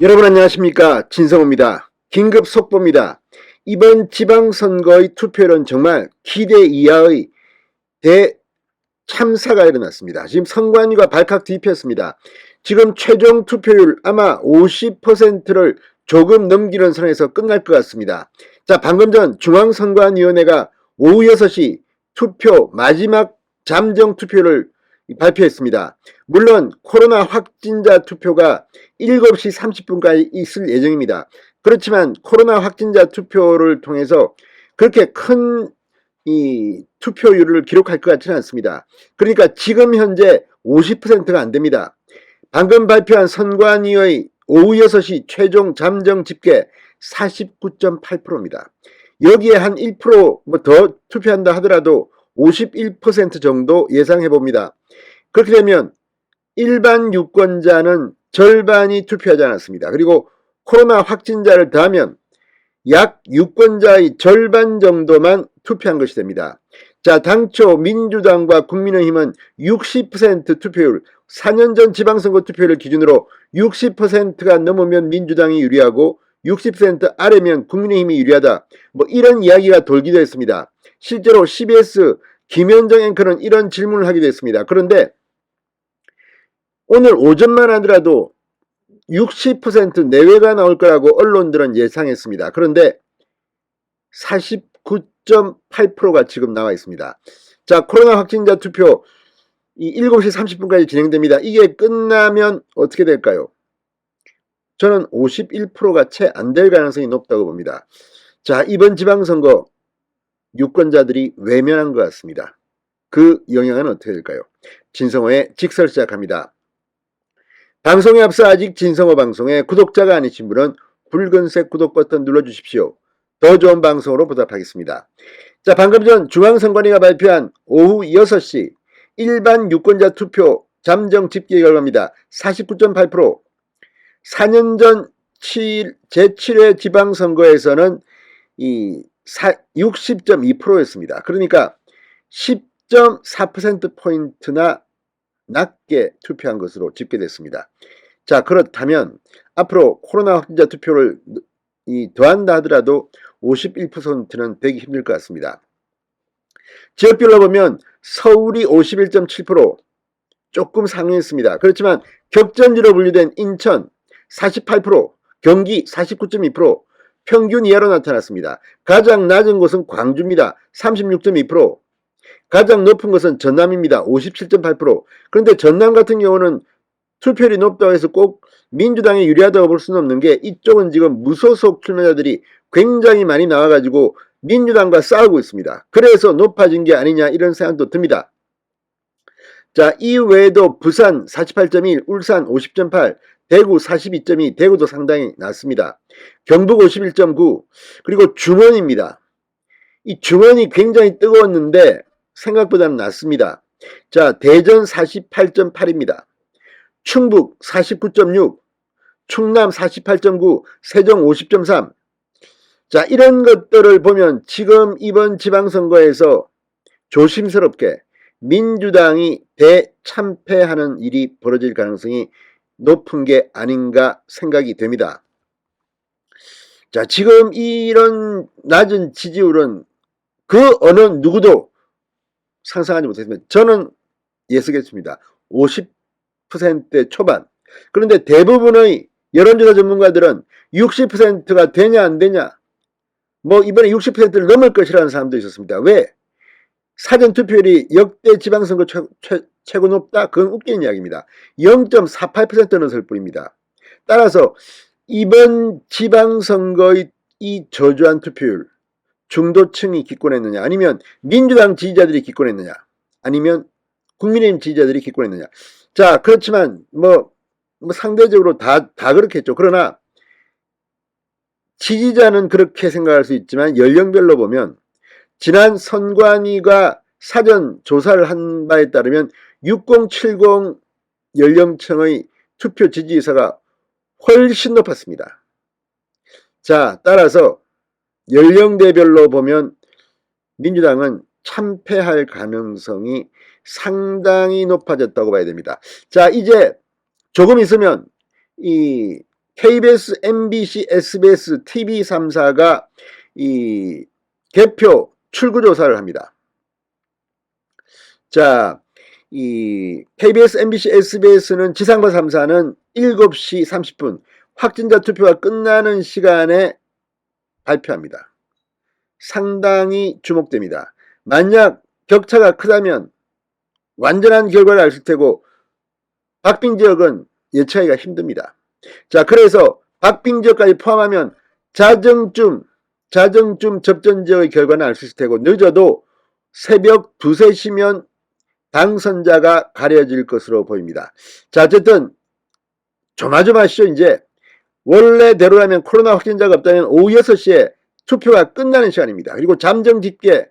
여러분 안녕하십니까, 진성호입니다. 긴급 속보입니다. 이번 지방선거의 투표율은 정말 기대 이하의 대참사가 일어났습니다. 지금 선관위가 발칵 뒤집혔습니다. 지금 최종 투표율 아마 50%를 조금 넘기는 선에서 끝날 것 같습니다. 자, 방금 전 중앙선관위원회가 오후 6시 투표 마지막 잠정 투표를 발표했습니다. 물론 코로나 확진자 투표가 7시 30분까지 있을 예정입니다. 그렇지만 코로나 확진자 투표를 통해서 그렇게 큰 투표율을 기록할 것 같지는 않습니다. 그러니까 지금 현재 50%가 안 됩니다. 방금 발표한 선관위의 오후 6시 최종 잠정 집계 49.8%입니다. 여기에 한 1% 더 투표한다 하더라도 51% 정도 예상해 봅니다. 그렇게 되면 일반 유권자는 절반이 투표하지 않았습니다. 그리고 코로나 확진자를 더하면 약 유권자의 절반 정도만 투표한 것이 됩니다. 자, 당초 민주당과 국민의힘은 60% 투표율, 4년 전 지방선거 투표율을 기준으로 60%가 넘으면 민주당이 유리하고 60% 아래면 국민의힘이 유리하다, 이런 이야기가 돌기도 했습니다. 실제로 CBS 김현정 앵커는 이런 질문을 하기도 했습니다. 그런데 오늘 오전만 하더라도 60% 내외가 나올 거라고 언론들은 예상했습니다. 그런데 49.8%가 지금 나와 있습니다. 자, 코로나 확진자 투표 7시 30분까지 진행됩니다. 이게 끝나면 어떻게 될까요? 저는 51%가 채 안 될 가능성이 높다고 봅니다. 자, 이번 지방선거 유권자들이 외면한 것 같습니다. 그 영향은 어떻게 될까요? 진성호의 직설 시작합니다. 방송에 앞서 아직 진성호 방송에 구독자가 아니신 분은 붉은색 구독 버튼 눌러주십시오. 더 좋은 방송으로 보답하겠습니다. 자, 방금 전 중앙선관위가 발표한 오후 6시 일반 유권자 투표 잠정 집계 결과입니다. 49.8%. 4년 전 제7회 지방선거에서는 60.2%였습니다. 그러니까 10.4%포인트나 낮게 투표한 것으로 집계됐습니다. 자, 그렇다면 앞으로 코로나 확진자 투표를 더한다 하더라도 51%는 되기 힘들 것 같습니다. 지역별로 보면 서울이 51.7%, 조금 상회했습니다. 그렇지만 격전지로 분류된 인천 48%, 경기 49.2%, 평균 이하로 나타났습니다. 가장 낮은 곳은 광주입니다. 36.2%, 가장 높은 것은 전남입니다. 57.8%. 그런데 전남 같은 경우는 투표율이 높다고 해서 꼭 민주당이 유리하다고 볼 수는 없는 게, 이쪽은 지금 무소속 출마자들이 굉장히 많이 나와가지고 민주당과 싸우고 있습니다. 그래서 높아진 게 아니냐, 이런 생각도 듭니다. 자, 이 외에도 부산 48.1, 울산 50.8, 대구 42.2, 대구도 상당히 낮습니다. 경북 51.9, 그리고 중원입니다. 이 중원이 굉장히 뜨거웠는데 생각보다는 낮습니다. 자, 대전 48.8입니다. 충북 49.6, 충남 48.9, 세종 50.3. 자, 이런 것들을 보면 지금 이번 지방선거에서 조심스럽게 민주당이 대참패하는 일이 벌어질 가능성이 높은 게 아닌가 생각이 됩니다. 자, 지금 이런 낮은 지지율은 그 어느 누구도 상상하지 못했습니다. 저는 예측했습니다. 50% 초반. 그런데 대부분의 여론조사 전문가들은 60%가 되냐 안 되냐, 이번에 60%를 넘을 것이라는 사람도 있었습니다. 왜? 사전투표율이 역대 지방선거 최고 높다? 그건 웃기는 이야기입니다. 0.48%는 설 뿐입니다. 따라서 이번 지방선거의 이 저조한 투표율, 중도층이 기권했느냐, 아니면 민주당 지지자들이 기권했느냐, 아니면 국민의힘 지지자들이 기권했느냐. 자, 그렇지만 상대적으로 다 그렇겠죠. 그러나 지지자는 그렇게 생각할 수 있지만 연령별로 보면 지난 선관위가 사전 조사를 한 바에 따르면 6070 연령층의 투표 지지의사가 훨씬 높았습니다. 자, 따라서 연령대별로 보면 민주당은 참패할 가능성이 상당히 높아졌다고 봐야 됩니다. 자, 이제 조금 있으면 이 KBS, MBC, SBS, TV 3사가 이 개표 출구조사를 합니다. 자, 이 KBS, MBC, SBS는 지상파 3사는 7시 30분 확진자 투표가 끝나는 시간에 발표합니다. 상당히 주목됩니다. 만약 격차가 크다면 완전한 결과를 알 수 테고 박빙 지역은 예측하기가 힘듭니다. 자, 그래서 박빙 지역까지 포함하면 자정쯤 접전 지역의 결과는 알 수 있을 테고 늦어도 새벽 2, 3시면 당선자가 가려질 것으로 보입니다. 자, 어쨌든 조마조마하시죠. 이제 원래대로라면 코로나 확진자가 없다면 오후 6시에 투표가 끝나는 시간입니다. 그리고 잠정 집계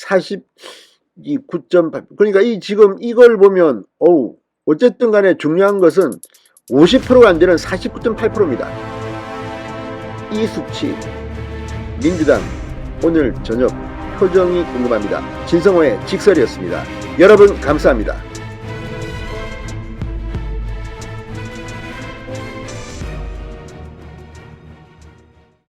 49.8%. 그러니까 지금 이걸 보면 어쨌든 간에 중요한 것은 50%가 안 되는 49.8%입니다. 이 수치 민주당 오늘 저녁 표정이 궁금합니다. 진성호의 직설이었습니다. 여러분 감사합니다.